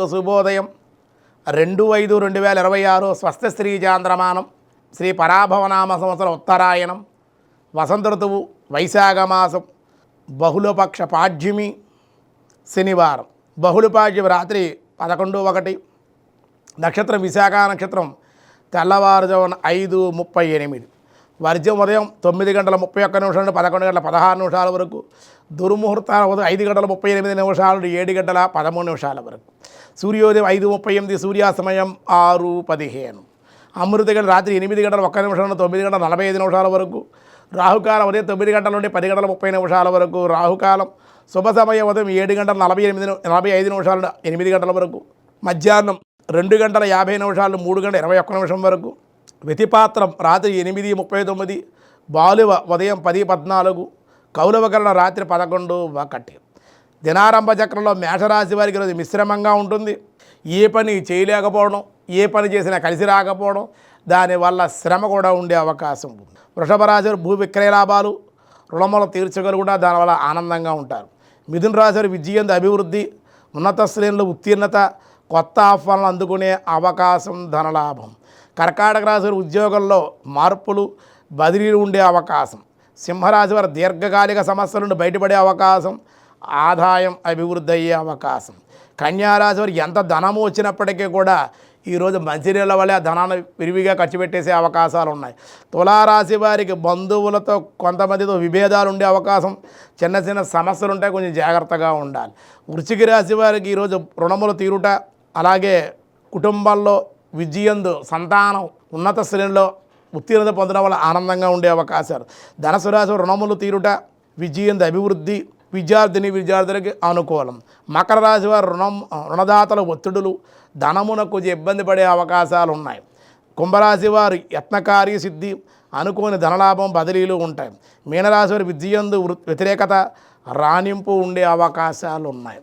శుభోదయం 2/5/2026 స్వస్థ శ్రీ చాంద్రమానం శ్రీ పరాభవనామ సంవత్సరం ఉత్తరాయణం వసంత ఋతువు వైశాఖ మాసం బహుళపక్ష పాడ్యమి శనివారం. బహుళపాడ్యమి రాత్రి 11:01 నక్షత్రం విశాఖ నక్షత్రం తెల్లవారుజామున 5:38 వర్జ్యం ఉదయం 9:31 నుండి 11:16 వరకు. దుర్ముహూర్తాల ఉదయం 5:38 నుండి 7:13 వరకు. సూర్యోదయం 5:38, సూర్యాస్తమయం 6:15. అమృతగడి రాత్రి 8:01 నుండి 9:45 వరకు. రాహుకాలం ఉదయం 9 నుండి 10:30 వరకు. రాహుకాలం శుభ సమయం ఉదయం 7:45 నుండి 8 వరకు. మధ్యాహ్నం 2:50 నుండి 3:21 వరకు. వ్యతిపాత్రం రాత్రి 8:39, బాలువ ఉదయం 10:14, కౌలవకరణ రాత్రి 11:01. దినారంభ చక్రంలో మేషరాశి వారికి ఈరోజు మిశ్రమంగా ఉంటుంది. ఏ పని చేయలేకపోవడం, ఏ పని చేసినా కలిసి రాకపోవడం, దానివల్ల శ్రమ కూడా ఉండే అవకాశం ఉంది. వృషభ రాశి వారు భూ విక్రయ లాభాలు, రుణములు తీర్చగలుగుతా, దానివల్ల ఆనందంగా ఉంటారు. మిథున రాశి వారు విజయం, అభివృద్ధి, ఉన్నత శ్రేణులు ఉత్తీర్ణత, కొత్త ఆహ్వానాలు అందుకునే అవకాశం, ధనలాభం. కర్కాటక రాశి వారి ఉద్యోగంలో మార్పులు, బదిలీలు ఉండే అవకాశం. సింహరాశి వారి దీర్ఘకాలిక సమస్యల నుండి బయటపడే అవకాశం, ఆదాయం అభివృద్ధి అయ్యే అవకాశం. కన్యారాశి వారికి ఎంత ధనము వచ్చినప్పటికీ కూడా ఈరోజు మంచినీళ్ళ వల్ల ఆ ధనాన్ని విరివిగా ఖర్చు పెట్టేసే అవకాశాలు ఉన్నాయి. తులారాశి వారికి బంధువులతో కొంతమందితో విభేదాలు ఉండే అవకాశం, చిన్న చిన్న సమస్యలు ఉంటాయి, కొంచెం జాగ్రత్తగా ఉండాలి. వృశ్చిక రాశి వారికి ఈరోజు రుణములు తీరుట, అలాగే కుటుంబాల్లో విజయందు, సంతానం ఉన్నత శ్రేణిలో ఉత్తీర్ణత పొందడం వల్ల ఆనందంగా ఉండే అవకాశాలు. ధనుసు రాశి రుణములు తీరుట, విజయందు అభివృద్ధి, విద్యార్థులకి అనుకూలం. మకర రాశి వారు రుణదాతల ఒత్తిడులు, ధనమునకు కొంచెం ఇబ్బంది పడే అవకాశాలు ఉన్నాయి. కుంభరాశి వారు యత్నకార్య సిద్ధి, అనుకోని ధనలాభం, బదిలీలు ఉంటాయి. మీనరాశి వారి విద్యందు వ్యతిరేకత, రాణింపు ఉండే అవకాశాలు ఉన్నాయి.